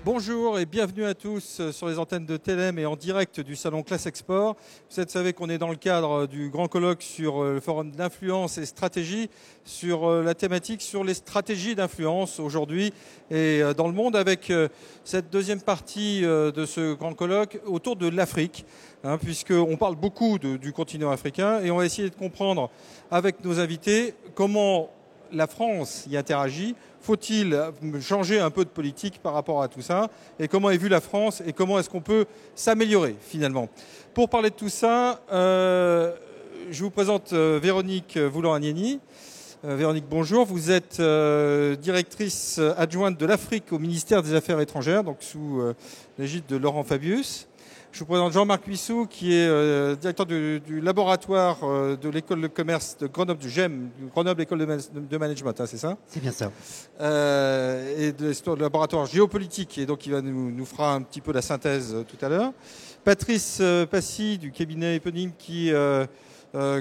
Bonjour et bienvenue à tous sur les antennes de Telem et en direct du salon Classe Export. Vous savez qu'on est dans le cadre du grand colloque sur le forum d'influence et stratégie, sur la thématique sur les stratégies d'influence aujourd'hui et dans le monde, avec cette deuxième partie de ce grand colloque autour de l'Afrique, puisqu'on parle beaucoup du continent africain et on va essayer de comprendre avec nos invités comment la France y interagit. Faut-il changer un peu de politique par rapport à tout ça? Et comment est vue la France? Et comment est-ce qu'on peut s'améliorer finalement? Pour parler de tout ça, je vous présente Véronique Voulant-Agnani. Véronique, bonjour. Vous êtes directrice adjointe de l'Afrique au ministère des Affaires étrangères, donc sous l'égide de Laurent Fabius. Je vous présente Jean-Marc Huissou, qui est directeur du laboratoire de l'école de commerce de Grenoble, du GEM, Grenoble École de Management, c'est ça? C'est bien ça. Et de laboratoire géopolitique, et donc il nous fera un petit peu la synthèse tout à l'heure. Patrice Passy, du cabinet éponyme, qui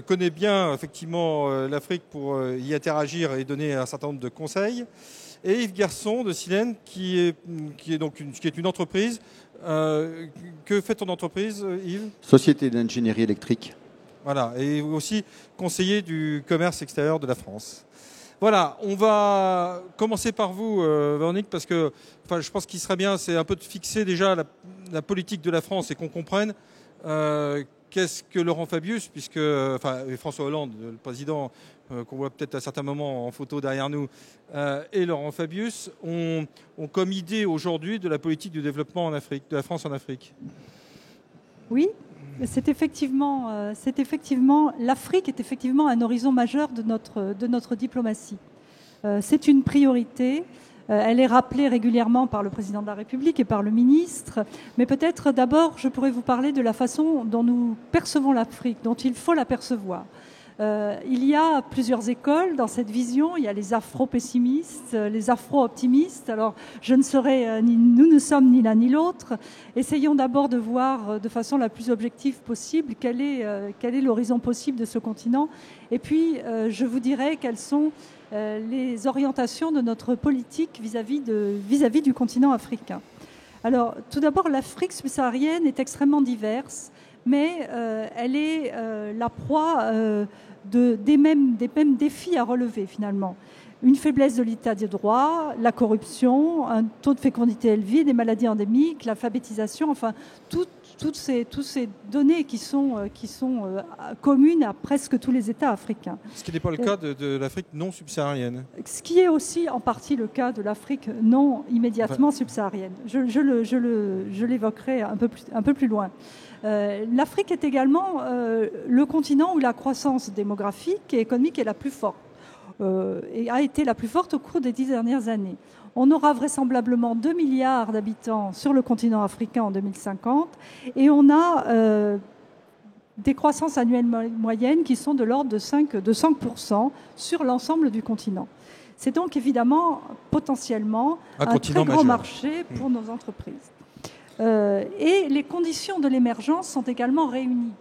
connaît bien effectivement l'Afrique pour y interagir et donner un certain nombre de conseils. Et Yves Garçon de Silène, qui est une entreprise. Que fait ton entreprise, Yves? Société d'ingénierie électrique. Voilà, et aussi conseiller du commerce extérieur de la France. Voilà, on va commencer par vous, Véronique, parce que je pense qu'il serait bien, c'est un peu de fixer déjà la politique de la France et qu'on comprenne qu'est-ce que Laurent Fabius, et François Hollande, le président, qu'on voit peut-être à certains moments en photo derrière nous, et Laurent Fabius ont comme idée aujourd'hui de la politique du développement en Afrique, de la France en Afrique. Oui, c'est effectivement l'Afrique est effectivement un horizon majeur de notre diplomatie. C'est une priorité. Elle est rappelée régulièrement par le président de la République et par le ministre. Mais peut-être d'abord, je pourrais vous parler de la façon dont nous percevons l'Afrique, dont il faut la percevoir. Il y a plusieurs écoles dans cette vision. Il y a les afro-pessimistes, les afro-optimistes. Alors, nous ne sommes ni l'un ni l'autre. Essayons d'abord de voir de façon la plus objective possible quel est l'horizon possible de ce continent. Et puis, je vous dirai quelles sont les orientations de notre politique vis-à-vis du continent africain. Alors, tout d'abord, l'Afrique subsaharienne est extrêmement diverse, mais elle est la proie des mêmes défis à relever, finalement. Une faiblesse de l'état de droit, la corruption, un taux de fécondité élevé, des maladies endémiques, l'alphabétisation, enfin, toutes ces données qui sont communes à presque tous les États africains. Ce qui n'est pas le cas de l'Afrique non subsaharienne. Ce qui est aussi en partie le cas de l'Afrique non immédiatement subsaharienne. Je l'évoquerai un peu plus loin. L'Afrique est également le continent où la croissance démographique et économique est la plus forte. Et a été la plus forte au cours des 10 dernières années. On aura vraisemblablement 2 milliards d'habitants sur le continent africain en 2050 et on a des croissances annuelles moyennes qui sont de l'ordre de 5% sur l'ensemble du continent. C'est donc évidemment potentiellement un très gros marché pour nos entreprises. Et les conditions de l'émergence sont également réunies.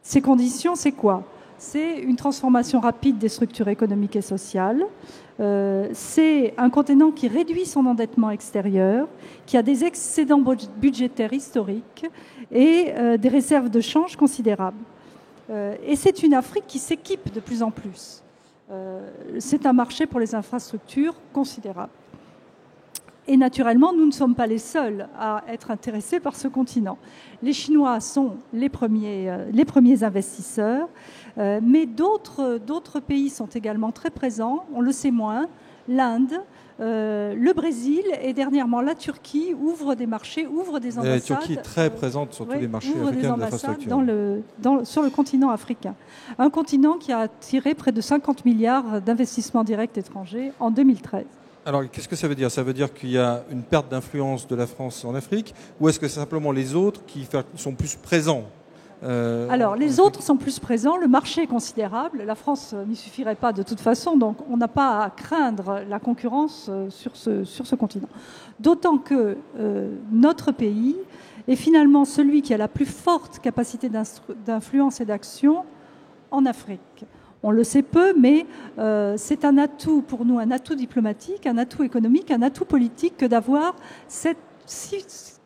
Ces conditions, c'est quoi ? C'est une transformation rapide des structures économiques et sociales. C'est un continent qui réduit son endettement extérieur, qui a des excédents budgétaires historiques et des réserves de change considérables. Et c'est une Afrique qui s'équipe de plus en plus. C'est un marché pour les infrastructures considérable. Et naturellement, nous ne sommes pas les seuls à être intéressés par ce continent. Les Chinois sont les premiers investisseurs, mais d'autres pays sont également très présents. On le sait moins. L'Inde, le Brésil et dernièrement la Turquie ouvrent des marchés, ouvrent des ambassades. La Turquie est très présente sur tous les marchés africains de l'infrastructure. Sur le continent africain. Un continent qui a attiré près de 50 milliards d'investissements directs étrangers en 2013. Alors, qu'est-ce que ça veut dire? Ça veut dire qu'il y a une perte d'influence de la France en Afrique, ou est-ce que c'est simplement les autres qui sont plus présents Alors, les autres sont plus présents. Le marché est considérable. La France n'y suffirait pas de toute façon. Donc, on n'a pas à craindre la concurrence sur ce continent. D'autant que notre pays est finalement celui qui a la plus forte capacité d'influence et d'action en Afrique. On le sait peu, mais c'est un atout pour nous, un atout diplomatique, un atout économique, un atout politique que d'avoir cette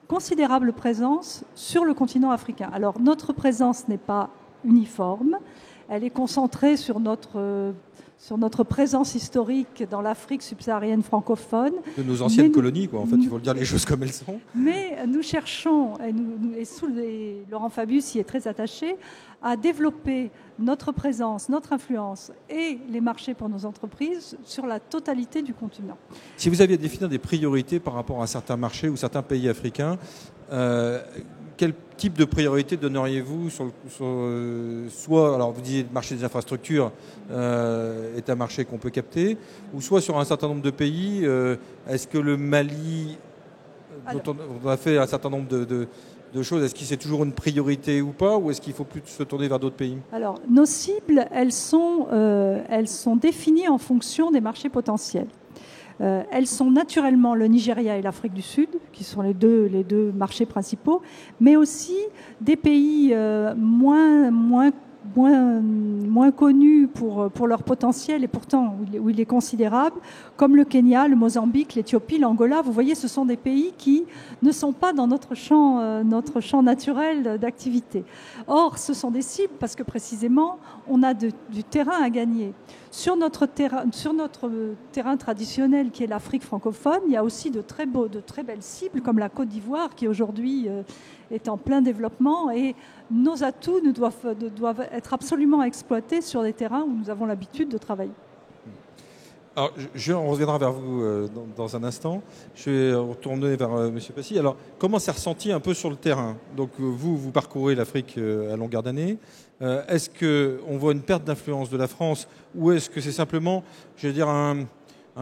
considérable présence sur le continent africain. Alors, notre présence n'est pas uniforme. Elle est concentrée sur notre présence historique dans l'Afrique subsaharienne francophone. De nos anciennes colonies, quoi. En fait, il faut le dire les choses comme elles sont. Mais nous cherchons, et Laurent Fabius y est très attaché, à développer notre présence, notre influence et les marchés pour nos entreprises sur la totalité du continent. Si vous aviez à définir des priorités par rapport à certains marchés ou certains pays africains, quel type de priorité donneriez-vous soit, alors vous disiez le marché des infrastructures est un marché qu'on peut capter, ou soit sur un certain nombre de pays, est-ce que le Mali, dont on a fait un certain nombre de choses, est-ce que c'est toujours une priorité ou pas, ou est-ce qu'il faut plus se tourner vers d'autres pays? Alors, nos cibles, elles sont définies en fonction des marchés potentiels. Elles sont naturellement le Nigeria et l'Afrique du Sud, qui sont les deux marchés principaux, mais aussi des pays moins connus pour leur potentiel et pourtant où il est considérable, comme le Kenya, le Mozambique, l'Éthiopie, l'Angola. Vous voyez, ce sont des pays qui ne sont pas dans notre champ naturel d'activité. Or, ce sont des cibles parce que précisément, on a du terrain à gagner. Sur notre terrain traditionnel qui est l'Afrique francophone, il y a aussi de très belles cibles comme la Côte d'Ivoire qui aujourd'hui est en plein développement et nos atouts doivent être absolument exploités sur des terrains où nous avons l'habitude de travailler. Alors, on reviendra vers vous dans un instant. Je vais retourner vers M. Passy. Alors, comment c'est ressenti un peu sur le terrain? Donc, vous parcourez l'Afrique à longueur d'année. Est-ce qu'on voit une perte d'influence de la France ou est-ce que c'est simplement, je veux dire, un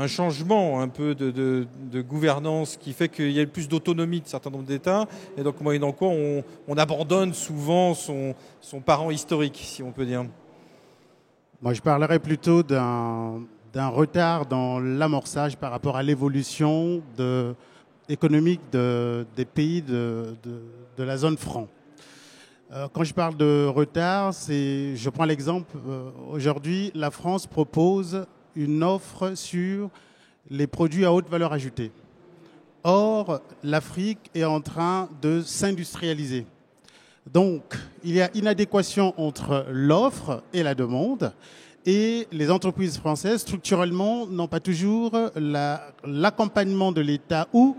changement un peu de gouvernance qui fait qu'il y a plus d'autonomie de certains nombres d'États et donc moyennant quoi on abandonne souvent son parent historique, si on peut dire? Moi, je parlerais plutôt d'un retard dans l'amorçage par rapport à l'évolution économique des pays de la zone franc. Quand je parle de retard, je prends l'exemple, aujourd'hui, la France propose une offre sur les produits à haute valeur ajoutée. Or, l'Afrique est en train de s'industrialiser. Donc, il y a inadéquation entre l'offre et la demande. Et les entreprises françaises, structurellement, n'ont pas toujours l'accompagnement de l'État ou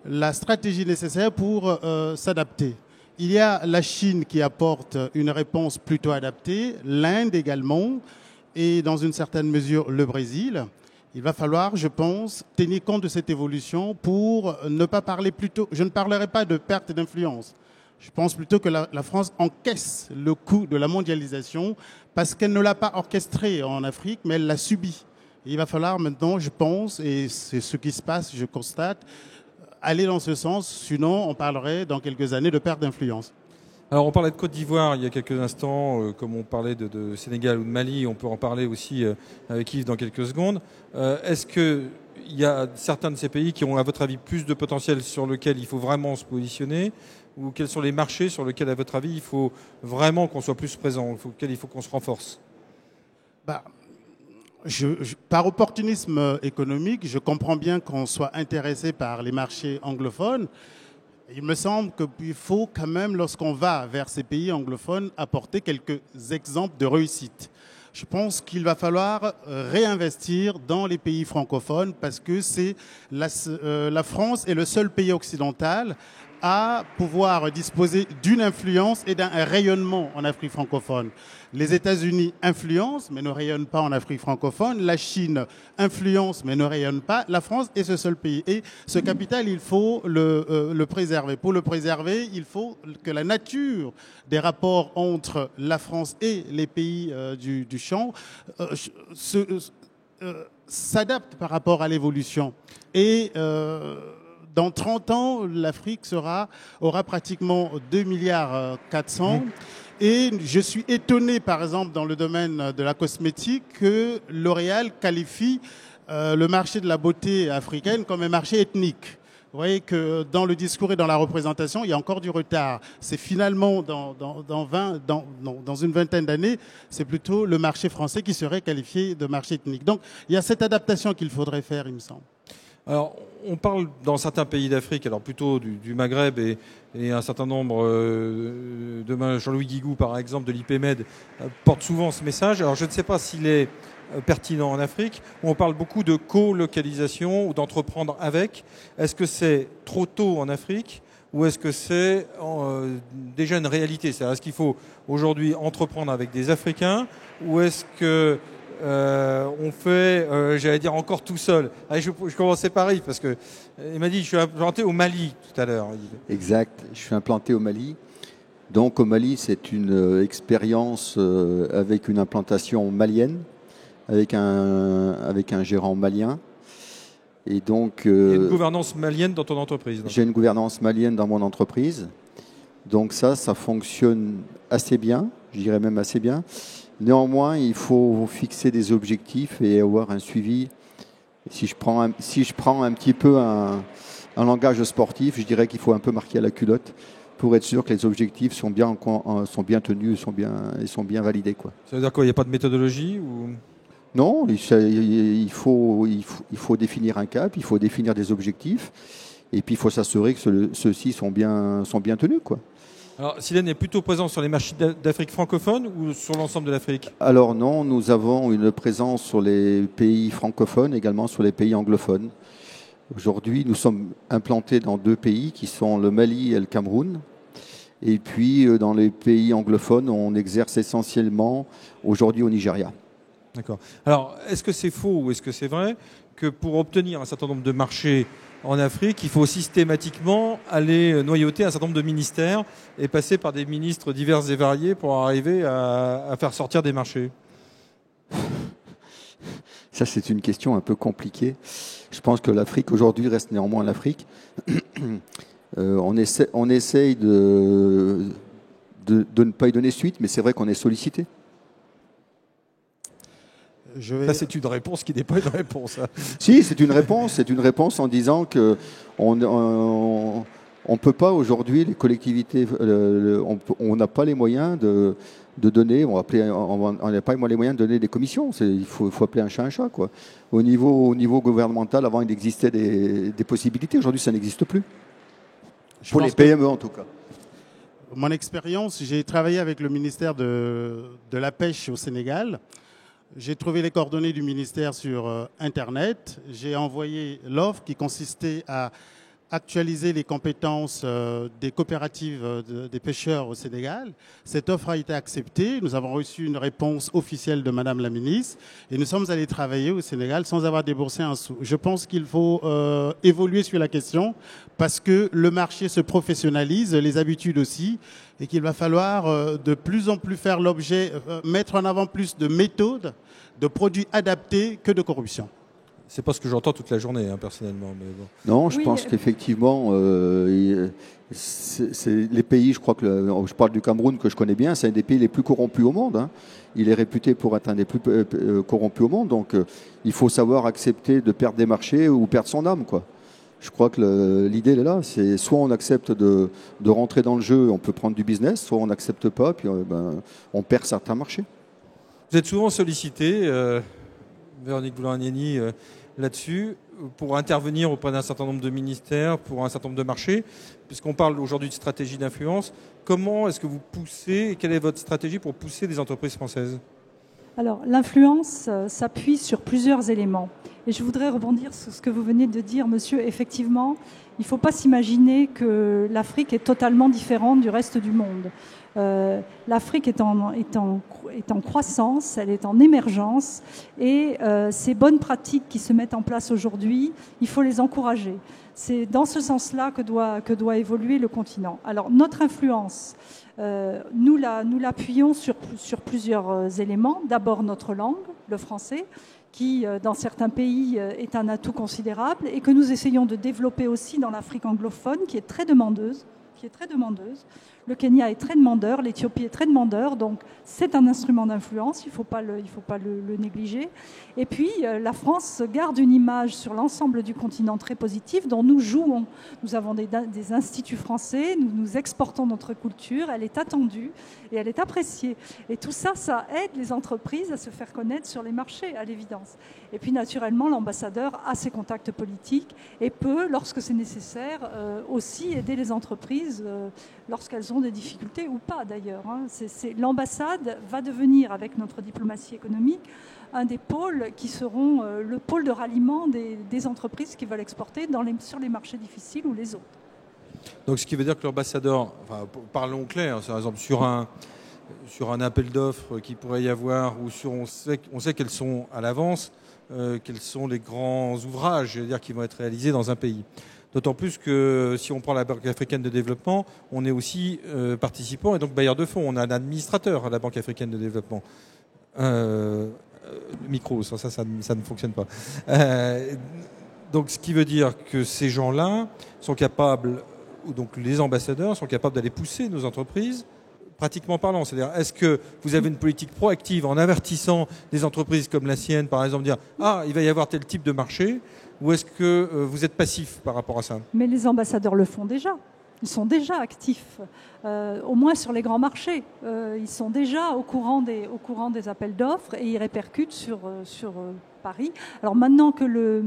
la stratégie nécessaire pour s'adapter. Il y a la Chine qui apporte une réponse plutôt adaptée, l'Inde également, et dans une certaine mesure le Brésil. Il va falloir, je pense, tenir compte de cette évolution pour ne pas parler plutôt... Je ne parlerai pas de perte d'influence. Je pense plutôt que la France encaisse le coût de la mondialisation parce qu'elle ne l'a pas orchestré en Afrique, mais elle l'a subi. Et il va falloir maintenant, je pense, et c'est ce qui se passe, je constate, aller dans ce sens. Sinon, on parlerait dans quelques années de perte d'influence. Alors, on parlait de Côte d'Ivoire il y a quelques instants, comme on parlait de Sénégal ou de Mali, on peut en parler aussi avec Yves dans quelques secondes. Est-ce qu'il y a certains de ces pays qui ont, à votre avis, plus de potentiel sur lequel il faut vraiment se positionner? Ou quels sont les marchés sur lesquels, à votre avis, il faut vraiment qu'on soit plus présent, auxquels il faut qu'on se renforce? Par opportunisme économique, je comprends bien qu'on soit intéressé par les marchés anglophones. Il me semble qu'il faut quand même, lorsqu'on va vers ces pays anglophones, apporter quelques exemples de réussite. Je pense qu'il va falloir réinvestir dans les pays francophones parce que la France est le seul pays occidental à pouvoir disposer d'une influence et d'un rayonnement en Afrique francophone. Les États-Unis influencent, mais ne rayonnent pas en Afrique francophone. La Chine influence, mais ne rayonne pas. La France est ce seul pays. Et ce capital, il faut le préserver. Pour le préserver, il faut que la nature des rapports entre la France et les pays du champ s'adapte par rapport à l'évolution. Et dans 30 ans, l'Afrique aura pratiquement 2,4 milliards Et je suis étonné, par exemple, dans le domaine de la cosmétique, que L'Oréal qualifie le marché de la beauté africaine comme un marché ethnique. Vous voyez que dans le discours et dans la représentation, il y a encore du retard. C'est finalement dans une vingtaine d'années, c'est plutôt le marché français qui serait qualifié de marché ethnique. Donc il y a cette adaptation qu'il faudrait faire, il me semble. Alors, on parle dans certains pays d'Afrique, alors plutôt du Maghreb et un certain nombre, demain Jean-Louis Guigou par exemple de l'IPMED, porte souvent ce message. Alors je ne sais pas s'il est pertinent en Afrique, où on parle beaucoup de co-localisation ou d'entreprendre avec. Est-ce que c'est trop tôt en Afrique ou est-ce que c'est déjà une réalité? C'est-à-dire, est-ce qu'il faut aujourd'hui entreprendre avec des Africains ou est-ce que on fait, j'allais dire, encore tout seul? Allez, je commençais par Yves, parce que il m'a dit, je suis implanté au Mali tout à l'heure. Exact, je suis implanté au Mali. Donc au Mali, c'est une expérience avec une implantation malienne, avec un gérant malien. Et donc, il y a une gouvernance malienne dans ton entreprise. J'ai une gouvernance malienne dans mon entreprise. Donc ça fonctionne assez bien, je dirais même assez bien. Néanmoins, il faut fixer des objectifs et avoir un suivi. Si je prends un petit peu un langage sportif, je dirais qu'il faut un peu marquer à la culotte pour être sûr que les objectifs sont bien tenus, sont bien validés, quoi. Ça veut dire quoi? Il n'y a pas de méthodologie ou... Non, il faut définir un cap, il faut définir des objectifs, et puis il faut s'assurer que ceux-ci sont bien tenus, quoi. Alors, Silène est plutôt présent sur les marchés d'Afrique francophone ou sur l'ensemble de l'Afrique? Alors non, nous avons une présence sur les pays francophones, également sur les pays anglophones. Aujourd'hui, nous sommes implantés dans 2 pays qui sont le Mali et le Cameroun. Et puis, dans les pays anglophones, on exerce essentiellement aujourd'hui au Nigeria. D'accord. Alors, est-ce que c'est faux ou est-ce que c'est vrai que pour obtenir un certain nombre de marchés en Afrique, il faut systématiquement aller noyauter un certain nombre de ministères et passer par des ministres divers et variés pour arriver à faire sortir des marchés? Ça, c'est une question un peu compliquée. Je pense que l'Afrique, aujourd'hui, reste néanmoins l'Afrique. On essaye de ne pas y donner suite, mais c'est vrai qu'on est sollicité. Ça, c'est une réponse qui n'est pas une réponse. Hein. Si, c'est une réponse en disant que on peut pas aujourd'hui, les collectivités, on n'a pas les moyens de donner, on n'a pas les moyens de donner des commissions. Il faut appeler un chat, quoi. Au niveau gouvernemental, avant, il existait des possibilités. Aujourd'hui, ça n'existe plus. Pour les PME, en tout cas. Mon expérience, j'ai travaillé avec le ministère de la Pêche au Sénégal. J'ai trouvé les coordonnées du ministère sur Internet. J'ai envoyé l'offre qui consistait à actualiser les compétences des coopératives des pêcheurs au Sénégal. Cette offre a été acceptée. Nous avons reçu une réponse officielle de Madame la ministre et nous sommes allés travailler au Sénégal sans avoir déboursé un sou. Je pense qu'il faut évoluer sur la question parce que le marché se professionnalise, les habitudes aussi, et qu'il va falloir de plus en plus faire l'objet, mettre en avant plus de méthodes, de produits adaptés que de corruption. C'est pas ce que j'entends toute la journée, hein, personnellement. Mais bon. Non, je pense qu'effectivement, c'est les pays, je crois que je parle du Cameroun que je connais bien, c'est un des pays les plus corrompus au monde. Hein. Il est réputé pour être un des plus corrompus au monde. Donc, il faut savoir accepter de perdre des marchés ou perdre son âme, quoi. Je crois que l'idée est là. C'est soit on accepte de rentrer dans le jeu, on peut prendre du business, soit on n'accepte pas, puis on perd certains marchés. Vous êtes souvent sollicité, Véronique Boulard-Agnani, là-dessus, pour intervenir auprès d'un certain nombre de ministères, pour un certain nombre de marchés, puisqu'on parle aujourd'hui de stratégie d'influence. Comment est-ce que vous poussez, quelle est votre stratégie pour pousser des entreprises françaises ? Alors, l'influence s'appuie sur plusieurs éléments. Et je voudrais rebondir sur ce que vous venez de dire, monsieur. Effectivement, il ne faut pas s'imaginer que l'Afrique est totalement différente du reste du monde. L'Afrique est en croissance, elle est en émergence, et ces bonnes pratiques qui se mettent en place aujourd'hui, il faut les encourager. C'est dans ce sens-là que doit évoluer le continent. Alors, notre influence, nous l'appuyons sur plusieurs éléments. D'abord, notre langue, le français, qui, dans certains pays, est un atout considérable et que nous essayons de développer aussi dans l'Afrique anglophone, qui est très demandeuse qui est très demandeuse. Le Kenya est très demandeur, l'Éthiopie est très demandeur, donc c'est un instrument d'influence, il ne faut pas le négliger. Et puis la France garde une image sur l'ensemble du continent très positive dont nous jouons. Nous avons des instituts français, nous exportons notre culture, elle est attendue et elle est appréciée. Et tout ça, ça aide les entreprises à se faire connaître sur les marchés, à l'évidence. Et puis naturellement, l'ambassadeur a ses contacts politiques et peut, lorsque c'est nécessaire, aussi aider les entreprises lorsqu'elles ont des difficultés ou pas d'ailleurs. L'ambassade va devenir, avec notre diplomatie économique, un des pôles qui seront le pôle de ralliement des entreprises qui veulent exporter sur les marchés difficiles ou les autres. Donc ce qui veut dire que l'ambassadeur, enfin, parlons clair, par exemple sur un appel d'offres qui pourrait y avoir, ou on sait quels sont à l'avance, quels sont les grands ouvrages, je veux dire, qui vont être réalisés dans un pays. D'autant plus que si on prend la Banque africaine de développement, on est aussi participant et donc bailleur de fonds. On a un administrateur à la Banque africaine de développement. Micro, ça ne fonctionne pas. Donc ce qui veut dire que ces gens-là sont capables, ou donc les ambassadeurs sont capables d'aller pousser nos entreprises, pratiquement parlant. C'est-à-dire, est-ce que vous avez une politique proactive en avertissant des entreprises comme la sienne, par exemple, dire « Ah, il va y avoir tel type de marché », ou est-ce que vous êtes passif par rapport à ça? Mais les ambassadeurs le font déjà. Ils sont déjà actifs, au moins sur les grands marchés. Ils sont déjà au courant des appels d'offres et ils répercutent sur Paris. Alors maintenant que le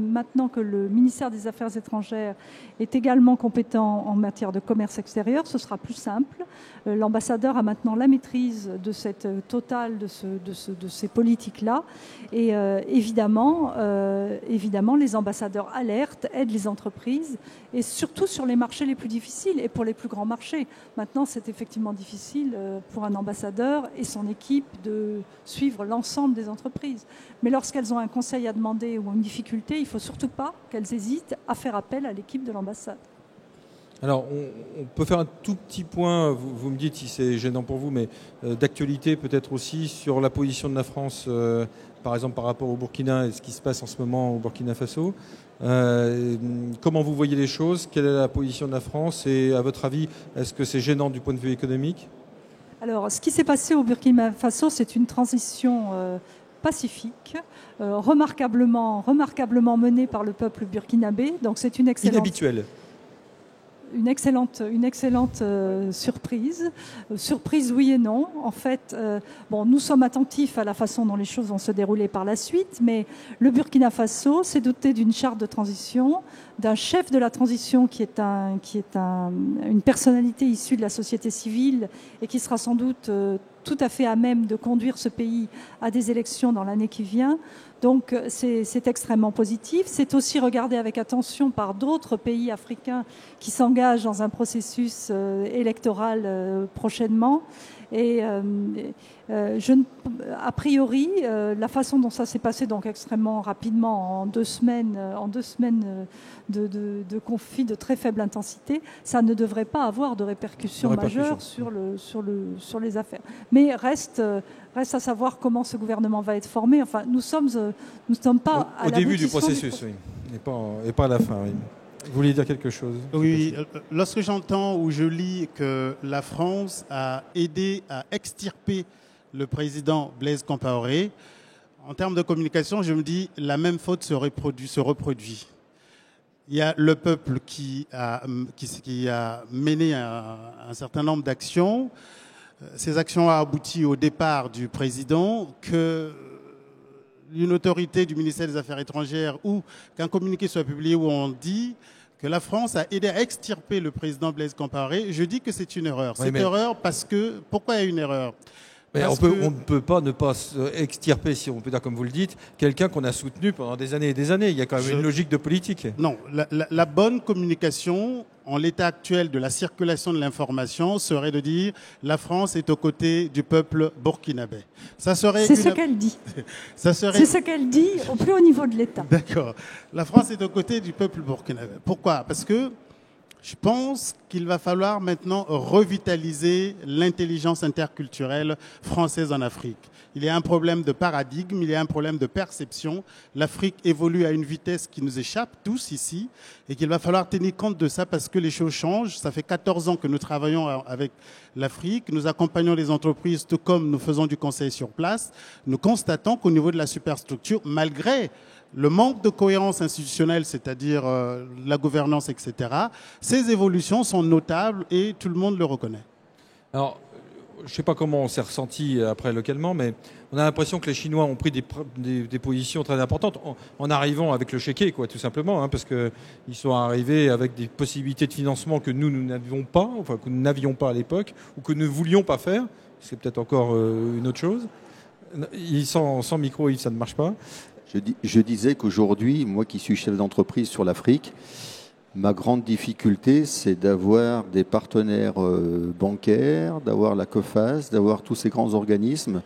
ministère des Affaires étrangères est également compétent en matière de commerce extérieur, ce sera plus simple. L'ambassadeur a maintenant la maîtrise de cette totale de ces politiques-là. Et évidemment, les ambassadeurs alertent, aident les entreprises, et surtout sur les marchés les plus difficiles et pour les plus grands marchés. Maintenant, c'est effectivement difficile pour un ambassadeur et son équipe de suivre l'ensemble des entreprises. Mais lorsqu'elles ont un conseil à demander ou une difficulté, il ne faut surtout pas qu'elles hésitent à faire appel à l'équipe de l'ambassade. Alors, on peut faire un tout petit point, vous me dites si c'est gênant pour vous, mais d'actualité peut-être aussi sur la position de la France, par exemple par rapport au Burkina et ce qui se passe en ce moment au Burkina Faso. Comment vous voyez les choses? Quelle est la position de la France? Et à votre avis, est-ce que c'est gênant du point de vue économique? Alors, ce qui s'est passé au Burkina Faso, c'est une transition pacifique, remarquablement menée par le peuple burkinabé. Donc, c'est une excellente... Inhabituelle. Une excellente surprise. Surprise, oui et non. En fait, nous sommes attentifs à la façon dont les choses vont se dérouler par la suite, mais le Burkina Faso s'est doté d'une charte de transition, d'un chef de la transition qui est une personnalité issue de la société civile et qui sera sans doute tout à fait à même de conduire ce pays à des élections dans l'année qui vient. Donc c'est extrêmement positif. C'est aussi regardé avec attention par d'autres pays africains qui s'engagent dans un processus électoral prochainement. Et a priori, la façon dont ça s'est passé donc extrêmement rapidement, en deux semaines de conflit de très faible intensité, ça ne devrait pas avoir de répercussions majeures sur les affaires. Mais reste à savoir comment ce gouvernement va être formé. Enfin, nous sommes pas au début du processus, oui, et pas à la fin. Oui. Vous vouliez dire quelque chose? Oui, lorsque j'entends ou je lis que la France a aidé à extirper le président Blaise Compaoré, en termes de communication, je me dis la même faute se reproduit. Il y a le peuple qui a mené un certain nombre d'actions. Ces actions ont abouti au départ du président, que une autorité du ministère des Affaires étrangères ou qu'un communiqué soit publié où on dit que la France a aidé à extirper le président Blaise Compaoré. Je dis que c'est une erreur. Oui, erreur parce que... Pourquoi il y a une erreur? On ne peut pas ne pas extirper, si on peut dire comme vous le dites, quelqu'un qu'on a soutenu pendant des années et des années. Il y a quand même une logique de politique. Non, la bonne communication en l'état actuel de la circulation de l'information serait de dire la France est aux côtés du peuple burkinabé. C'est ce qu'elle dit. C'est ce qu'elle dit au plus haut niveau de l'État. D'accord. La France est aux côtés du peuple burkinabé. Pourquoi? Parce que Je pense qu'il va falloir maintenant revitaliser l'intelligence interculturelle française en Afrique. Il y a un problème de paradigme, il y a un problème de perception. L'Afrique évolue à une vitesse qui nous échappe tous ici et qu'il va falloir tenir compte de ça parce que les choses changent. Ça fait 14 ans que nous travaillons avec l'Afrique. Nous accompagnons les entreprises tout comme nous faisons du conseil sur place. Nous constatons qu'au niveau de la superstructure, malgré le manque de cohérence institutionnelle, c'est-à-dire la gouvernance, etc., ces évolutions sont notables et tout le monde le reconnaît. Alors, je ne sais pas comment on s'est ressenti après localement, mais on a l'impression que les Chinois ont pris des positions très importantes en arrivant avec le chéquier, quoi, tout simplement, hein, parce qu'ils sont arrivés avec des possibilités de financement que nous n'avions pas, enfin que nous n'avions pas à l'époque, ou que nous ne voulions pas faire. C'est peut-être encore une autre chose. Sans micro, Yves, ça ne marche pas. Je disais qu'aujourd'hui, moi qui suis chef d'entreprise sur l'Afrique, ma grande difficulté, c'est d'avoir des partenaires bancaires, d'avoir la COFAS, d'avoir tous ces grands organismes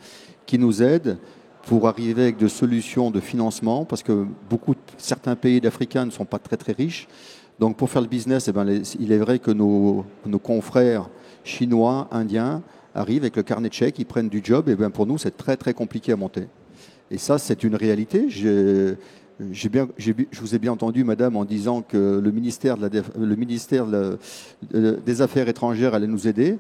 qui nous aident pour arriver avec des solutions de financement, parce que certains pays d'Africains ne sont pas très très riches. Donc pour faire le business, il est vrai que nos confrères chinois, indiens arrivent avec le carnet de chèques, ils prennent du job, et pour nous c'est très très compliqué à monter. Et ça, c'est une réalité. Je vous ai bien entendu, madame, en disant que le ministère des Affaires étrangères allait nous aider.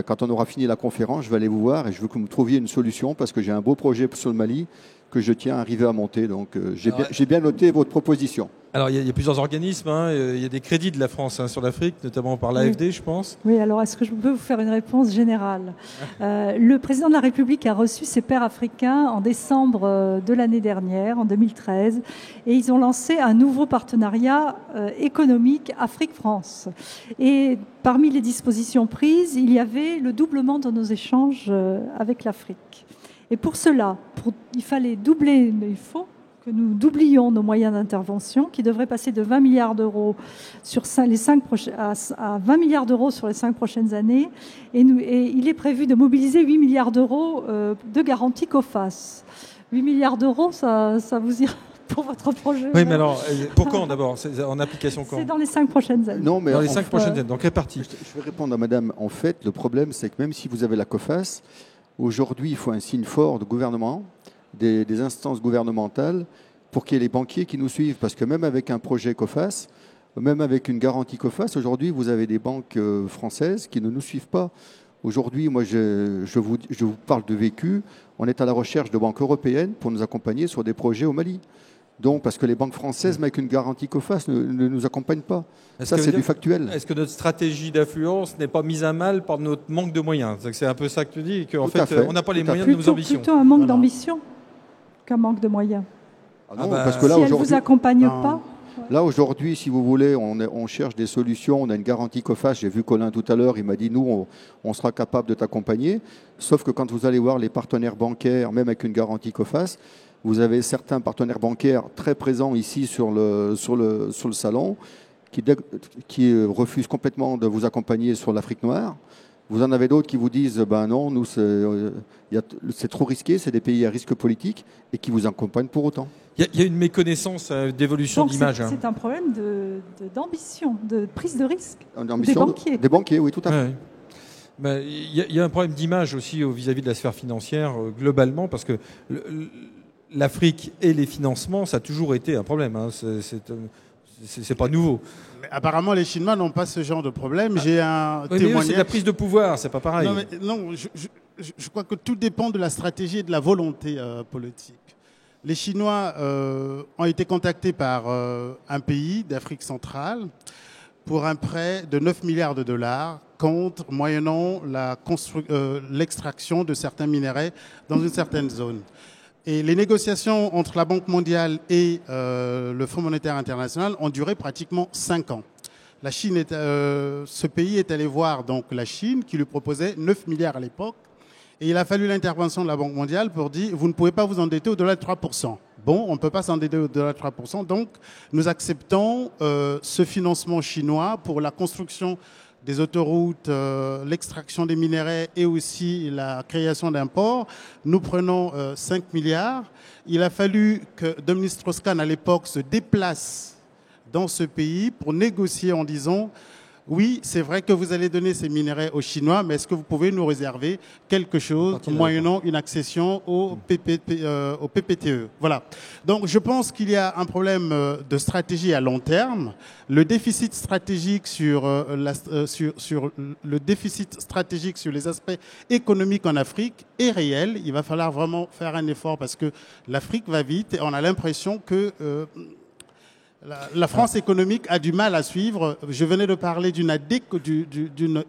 Quand on aura fini la conférence, je vais aller vous voir et je veux que vous me trouviez une solution parce que j'ai un beau projet sur le Mali que je tiens à arriver à monter. Donc, j'ai bien noté votre proposition. Alors, il y a plusieurs organismes. Hein. Il y a des crédits de la France sur l'Afrique, notamment par l'AFD, je pense. Oui, alors est-ce que je peux vous faire une réponse générale ? Le président de la République a reçu ses pairs africains en décembre de l'année dernière, en 2013, et ils ont lancé un nouveau partenariat économique Afrique-France. Et parmi les dispositions prises, il y avait le doublement de nos échanges avec l'Afrique. Et pour cela, il fallait que nous doublions nos moyens d'intervention, qui devraient passer de 20 milliards d'euros à 20 milliards d'euros sur les 5 prochaines années. Et il est prévu de mobiliser 8 milliards d'euros de garantie COFAS. 8 milliards d'euros, ça vous ira pour votre projet? Oui, mais alors, pour quand d'abord? C'est en application quand? C'est dans les 5 prochaines années. Non, mais dans les 5 prochaines années, donc réparti. Je vais répondre à madame. En fait, le problème, c'est que même si vous avez la COFAS, aujourd'hui, il faut un signe fort de gouvernement, des instances gouvernementales, pour qu'il y ait les banquiers qui nous suivent. Parce que même avec un projet COFAS, même avec une garantie COFAS, aujourd'hui, vous avez des banques françaises qui ne nous suivent pas. Aujourd'hui, moi, je vous parle de vécu. On est à la recherche de banques européennes pour nous accompagner sur des projets au Mali. Donc, parce que les banques françaises, mais avec une garantie COFAS, ne nous accompagnent pas. Ça, c'est du factuel. Est-ce que notre stratégie d'affluence n'est pas mise à mal par notre manque de moyens? C'est un peu ça que tu dis, qu'en fait, on n'a pas les moyens de nos ambitions. Plutôt un manque d'ambition qu'un manque de moyens. Parce que là, si elle ne vous accompagne pas. Là, aujourd'hui, si vous voulez, on cherche des solutions. On a une garantie COFAS. J'ai vu Colin tout à l'heure. Il m'a dit, nous, on sera capable de t'accompagner. Sauf que quand vous allez voir les partenaires bancaires, même avec une garantie COFAS, vous avez certains partenaires bancaires très présents ici sur le salon qui refusent complètement de vous accompagner sur l'Afrique noire. Vous en avez d'autres qui vous disent non, nous c'est trop risqué, c'est des pays à risque politique et qui vous accompagnent pour autant. Il y a une méconnaissance d'évolution d'image. C'est un problème d'ambition, de prise de risque des banquiers. Des banquiers, oui, tout à fait. Ouais. Il y a un problème d'image aussi vis-à-vis de la sphère financière globalement, parce que l'Afrique et les financements, ça a toujours été un problème. Hein. C'est pas nouveau. Mais apparemment, les Chinois n'ont pas ce genre de problème. J'ai un témoignage. C'est la prise de pouvoir, c'est pas pareil. Non, je crois que tout dépend de la stratégie et de la volonté politique. Les Chinois ont été contactés par un pays d'Afrique centrale pour un prêt de 9 milliards de dollars contre, moyennant l'extraction de certains minéraux dans une certaine zone. Et les négociations entre la Banque mondiale et le Fonds monétaire international ont duré pratiquement 5 ans. Ce pays est allé voir donc la Chine qui lui proposait 9 milliards à l'époque. Et il a fallu l'intervention de la Banque mondiale pour dire vous ne pouvez pas vous endetter au-delà de 3%. Bon, on ne peut pas s'endetter au-delà de 3%, donc nous acceptons ce financement chinois pour la construction des autoroutes, l'extraction des minéraux et aussi la création d'un port. Nous prenons 5 milliards. Il a fallu que Dominique Strauss-Kahn, à l'époque, se déplace dans ce pays pour négocier en disant Oui, c'est vrai que vous allez donner ces minerais aux Chinois, mais est-ce que vous pouvez nous réserver quelque chose moyennant une accession au PPTE? Voilà. Donc, je pense qu'il y a un problème de stratégie à long terme. Le déficit stratégique sur le déficit stratégique sur les aspects économiques en Afrique est réel. Il va falloir vraiment faire un effort parce que l'Afrique va vite et on a l'impression que la France économique a du mal à suivre. Je venais de parler d'une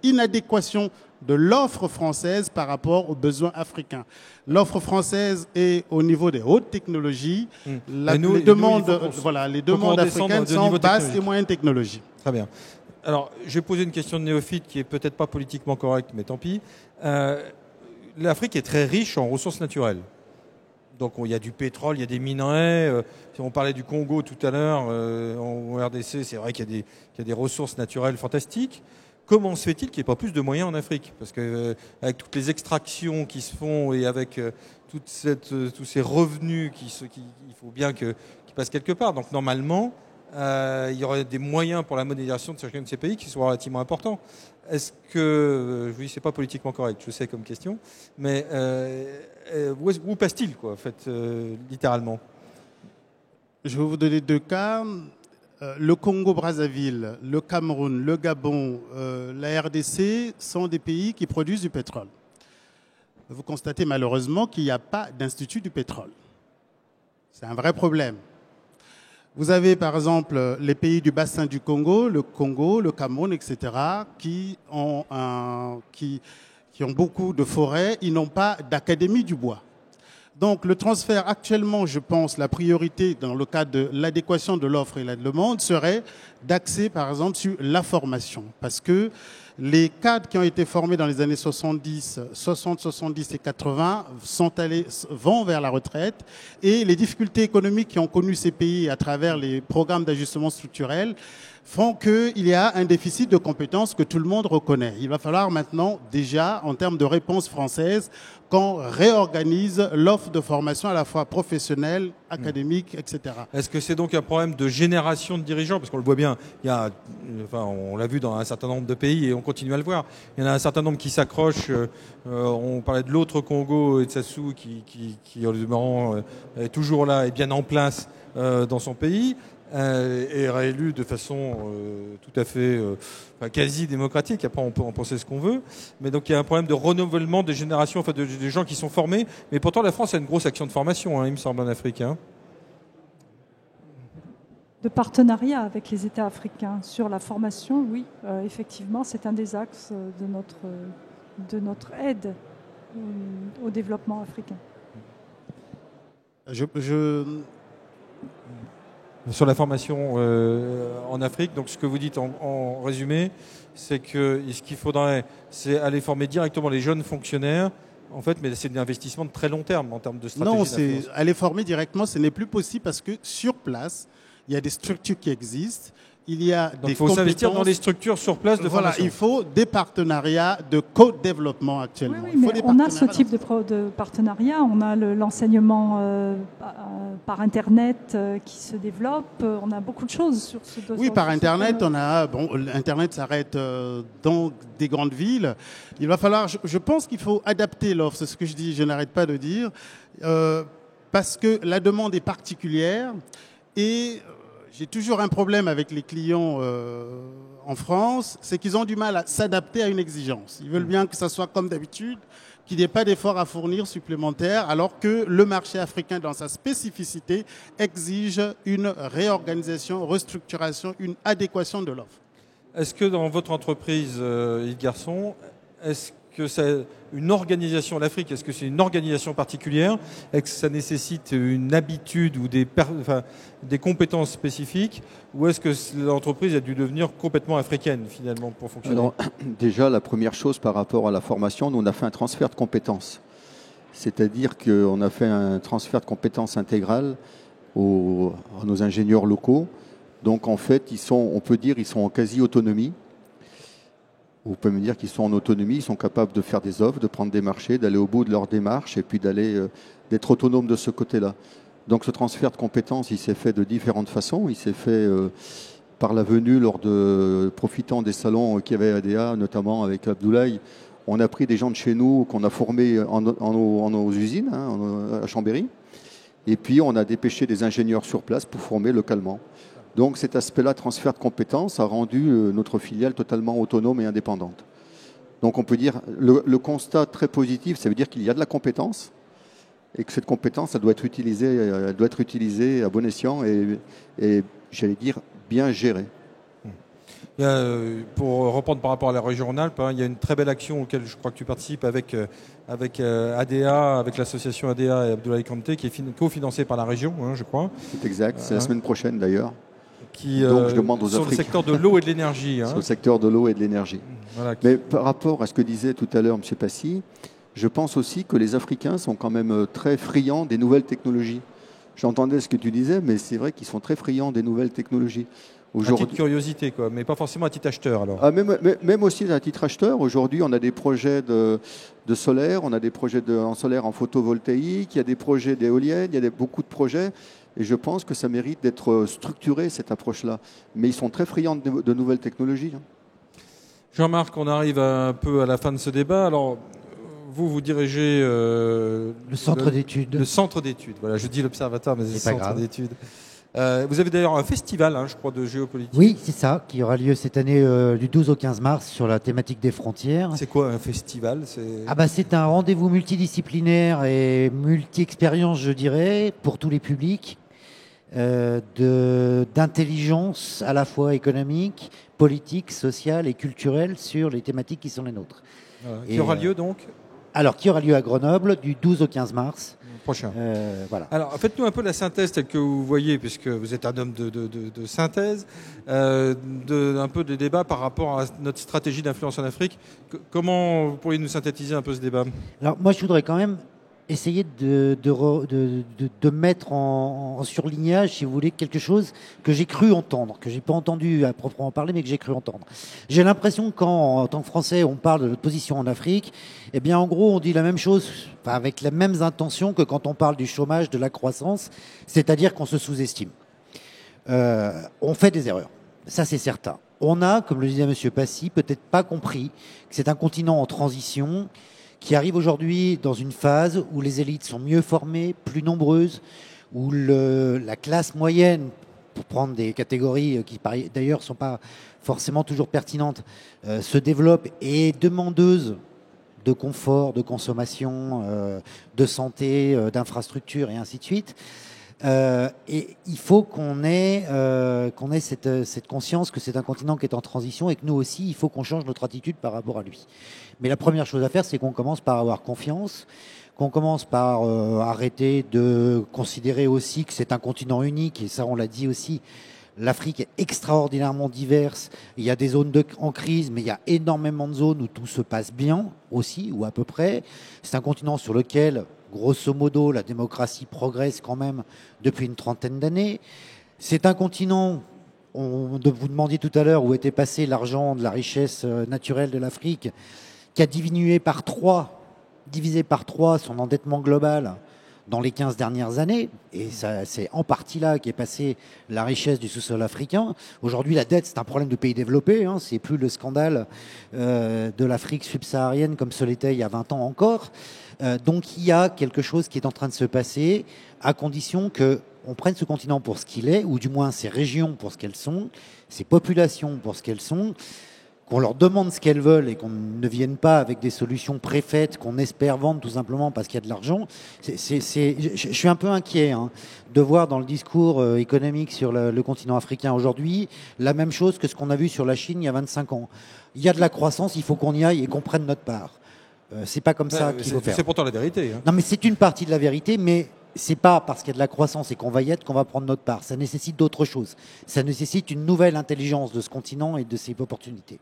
inadéquation de l'offre française par rapport aux besoins africains. L'offre française est au niveau des hautes technologies. Les demandes africaines sont basses et moyennes technologies. Très bien. Alors, je vais poser une question de néophyte qui est peut-être pas politiquement correcte, mais tant pis. L'Afrique est très riche en ressources naturelles. Donc il y a du pétrole, il y a des minerais. Si on parlait du Congo tout à l'heure, en RDC, c'est vrai qu'il y a des ressources naturelles fantastiques. Comment se fait-il qu'il n'y ait pas plus de moyens en Afrique? Parce qu'avec toutes les extractions qui se font et avec tous ces revenus, il faut bien qu'ils passent quelque part. Donc normalement, il y aurait des moyens pour la modernisation de chacun de ces pays qui soient relativement importants. Est-ce que, je vous dis, c'est pas politiquement correct, je sais comme question, mais où passe-t-il, quoi, en fait, littéralement? Je vais vous donner deux cas. Le Congo-Brazzaville, le Cameroun, le Gabon, la RDC sont des pays qui produisent du pétrole. Vous constatez malheureusement qu'il n'y a pas d'institut du pétrole. C'est un vrai problème. Vous avez par exemple les pays du bassin du Congo, le Cameroun, etc., qui ont beaucoup de forêts, ils n'ont pas d'académie du bois. Donc le transfert actuellement, je pense, la priorité dans le cadre de l'adéquation de l'offre et de la demande serait d'axer par exemple sur la formation. Parce que les cadres qui ont été formés dans les années 60, 70 et 80 vont vers la retraite et les difficultés économiques qui ont connu ces pays à travers les programmes d'ajustement structurel font qu'il y a un déficit de compétences que tout le monde reconnaît. Il va falloir maintenant, déjà, en termes de réponse française, qu'on réorganise l'offre de formation à la fois professionnelle, académique, etc. Est-ce que c'est donc un problème de génération de dirigeants? Parce qu'on le voit bien, on l'a vu dans un certain nombre de pays et on continue à le voir. Il y en a un certain nombre qui s'accrochent. On parlait de l'autre Congo et de Sassou qui en demeurant, est toujours là et bien en place dans son pays. Et réélu de façon tout à fait quasi démocratique. Après, on peut en penser ce qu'on veut. Mais donc, il y a un problème de renouvellement des générations, enfin, des gens qui sont formés. Mais pourtant, la France a une grosse action de formation, hein, il me semble, en Afrique. Hein. De partenariat avec les États africains sur la formation, oui, effectivement, c'est un des axes de notre aide au développement africain. Sur la formation en Afrique, donc ce que vous dites en résumé, c'est que ce qu'il faudrait, c'est aller former directement les jeunes fonctionnaires, en fait, mais c'est un investissement de très long terme en termes de stratégie. Non, c'est aller former directement, ce n'est plus possible parce que sur place, il y a des structures qui existent. Il y a donc il faut s'investir dans les structures sur place de formation. Il faut des partenariats de co-développement actuellement. Oui, mais on a ce type de partenariat. On a l'enseignement par Internet qui se développe. On a beaucoup de choses sur ce dossier. Oui, par Internet, Internet s'arrête dans des grandes villes. Il va falloir, je pense qu'il faut adapter l'offre. C'est ce que je dis, je n'arrête pas de dire, parce que la demande est particulière et j'ai toujours un problème avec les clients en France, c'est qu'ils ont du mal à s'adapter à une exigence. Ils veulent bien que ça soit comme d'habitude, qu'il n'y ait pas d'efforts à fournir supplémentaires, alors que le marché africain, dans sa spécificité, exige une réorganisation, restructuration, une adéquation de l'offre. Est-ce que dans votre entreprise, Yves Garçon, est-ce que c'est une organisation, l'Afrique, est-ce que c'est une organisation particulière? Est-ce que ça nécessite une habitude ou des compétences spécifiques? Ou est-ce que l'entreprise a dû devenir complètement africaine, finalement, pour fonctionner? Alors, déjà, la première chose par rapport à la formation, nous, on a fait un transfert de compétences. C'est-à-dire qu'on a fait un transfert de compétences intégral à nos ingénieurs locaux. Donc, en fait, on peut dire qu'ils sont en quasi-autonomie. Vous pouvez me dire qu'ils sont en autonomie, ils sont capables de faire des offres, de prendre des marchés, d'aller au bout de leur démarche et puis d'être autonomes de ce côté-là. Donc ce transfert de compétences, il s'est fait de différentes façons. Il s'est fait par la venue, profitant des salons qu'il y avait à ADA, notamment avec Abdoulaye, on a pris des gens de chez nous qu'on a formés en nos usines, à Chambéry. Et puis, on a dépêché des ingénieurs sur place pour former localement. Donc, cet aspect-là, transfert de compétences, a rendu notre filiale totalement autonome et indépendante. Donc, on peut dire, le constat très positif, ça veut dire qu'il y a de la compétence et que cette compétence, elle doit être utilisée à bon escient et j'allais dire, bien gérée. Il y a, pour reprendre par rapport à la région Rhône-Alpes, il y a une très belle action auquel je crois que tu participes avec ADA, avec l'association ADA et Abdoulaye Kanté, qui est cofinancée par la région, je crois. C'est exact, c'est la semaine prochaine d'ailleurs. Donc je demande aux sur le secteur de l'eau et de l'énergie. Sur le secteur de l'eau et de l'énergie. Voilà, mais par rapport à ce que disait tout à l'heure M. Passy, je pense aussi que les Africains sont quand même très friands des nouvelles technologies. J'entendais ce que tu disais, mais c'est vrai qu'ils sont très friands des nouvelles technologies. À titre curiosité, quoi, mais pas forcément à titre acheteur. Alors. Même aussi à titre acheteur. Aujourd'hui, on a des projets de solaire, on a des projets en solaire en photovoltaïque, il y a des projets d'éoliennes, il y a beaucoup de projets. Et je pense que ça mérite d'être structuré, cette approche-là. Mais ils sont très friands de nouvelles technologies. Jean-Marc, on arrive un peu à la fin de ce débat. Alors, vous dirigez le centre d'études. Le centre d'études. Voilà, je dis l'observatoire, mais c'est le centre d'études. Vous avez d'ailleurs un festival, je crois, de géopolitique. Oui, c'est ça, qui aura lieu cette année du 12 au 15 mars sur la thématique des frontières. C'est quoi un festival ? C'est un rendez-vous multidisciplinaire et multi-expérience, je dirais, pour tous les publics, d'intelligence à la fois économique, politique, sociale et culturelle sur les thématiques qui sont les nôtres. Qui aura lieu donc ? Alors, qui aura lieu à Grenoble du 12 au 15 mars. Prochain. Voilà. Alors, faites-nous un peu la synthèse telle que vous voyez, puisque vous êtes un homme de synthèse, un peu de débat par rapport à notre stratégie d'influence en Afrique. Comment vous pourriez nous synthétiser un peu ce débat ? Alors, moi, je voudrais quand même essayer de mettre en surlignage, si vous voulez, quelque chose que j'ai cru entendre, que j'ai pas entendu à proprement parler, mais que j'ai cru entendre. J'ai l'impression que quand, en tant que Français, on parle de notre position en Afrique, eh bien, en gros, on dit la même chose, avec les mêmes intentions que quand on parle du chômage, de la croissance, c'est-à-dire qu'on se sous-estime. On fait des erreurs, ça c'est certain. On a, comme le disait M. Passy, peut-être pas compris que c'est un continent en transition, qui arrive aujourd'hui dans une phase où les élites sont mieux formées, plus nombreuses, où la classe moyenne, pour prendre des catégories qui d'ailleurs ne sont pas forcément toujours pertinentes, se développe et est demandeuse de confort, de consommation, de santé, d'infrastructures et ainsi de suite. Et il faut qu'on ait cette conscience que c'est un continent qui est en transition et que nous aussi, il faut qu'on change notre attitude par rapport à lui. Mais la première chose à faire, c'est qu'on commence par avoir confiance, qu'on commence par arrêter de considérer aussi que c'est un continent unique, et ça on l'a dit aussi, l'Afrique est extraordinairement diverse, il y a des zones en crise, mais il y a énormément de zones où tout se passe bien aussi, ou à peu près. C'est un continent sur lequel, grosso modo, la démocratie progresse quand même depuis une trentaine d'années. C'est un continent, vous demandiez tout à l'heure où était passé l'argent de la richesse naturelle de l'Afrique, qui a divisé par 3 son endettement global dans les 15 dernières années, et c'est en partie là qu'est passée la richesse du sous-sol africain. Aujourd'hui, la dette, c'est un problème de pays développés, c'est plus le scandale de l'Afrique subsaharienne comme ce l'était il y a 20 ans encore. Donc il y a quelque chose qui est en train de se passer, à condition qu'on prenne ce continent pour ce qu'il est, ou du moins ces régions pour ce qu'elles sont, ces populations pour ce qu'elles sont, qu'on leur demande ce qu'elles veulent et qu'on ne vienne pas avec des solutions préfaites qu'on espère vendre tout simplement parce qu'il y a de l'argent. Je suis un peu inquiet de voir dans le discours économique sur le continent africain aujourd'hui la même chose que ce qu'on a vu sur la Chine il y a 25 ans. Il y a de la croissance, il faut qu'on y aille et qu'on prenne notre part. C'est pas comme ça qu'il faut faire. C'est pourtant la vérité. Non, mais c'est une partie de la vérité, mais c'est pas parce qu'il y a de la croissance et qu'on va y être qu'on va prendre notre part. Ça nécessite d'autres choses. Ça nécessite une nouvelle intelligence de ce continent et de ses opportunités.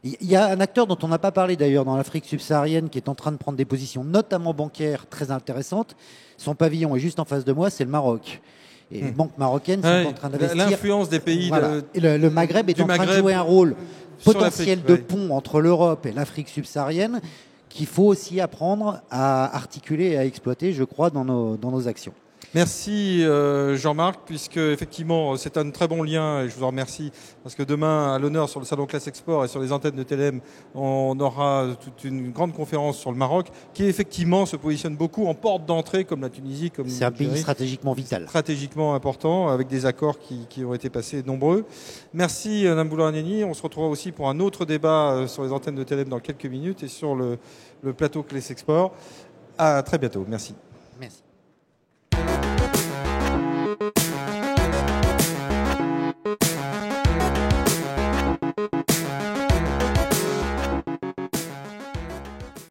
Il y a un acteur dont on n'a pas parlé d'ailleurs dans l'Afrique subsaharienne qui est en train de prendre des positions, notamment bancaires, très intéressantes. Son pavillon est juste en face de moi, c'est le Maroc. Et les banques marocaines sont en train d'investir. L'influence des pays et le Maghreb est en train de jouer un rôle potentiel de pont entre l'Europe et l'Afrique subsaharienne, qu'il faut aussi apprendre à articuler et à exploiter, je crois, dans nos actions. Merci Jean-Marc, puisque effectivement c'est un très bon lien et je vous en remercie parce que demain à l'honneur sur le salon Classe Export et sur les antennes de TLM, on aura toute une grande conférence sur le Maroc qui effectivement se positionne beaucoup en porte d'entrée comme la Tunisie, comme c'est un pays stratégiquement vital, stratégiquement important avec des accords qui ont été passés nombreux. Merci Mme Boulard-Néni, on se retrouvera aussi pour un autre débat sur les antennes de TLM dans quelques minutes et sur le plateau Classe Export. À très bientôt, merci. merci.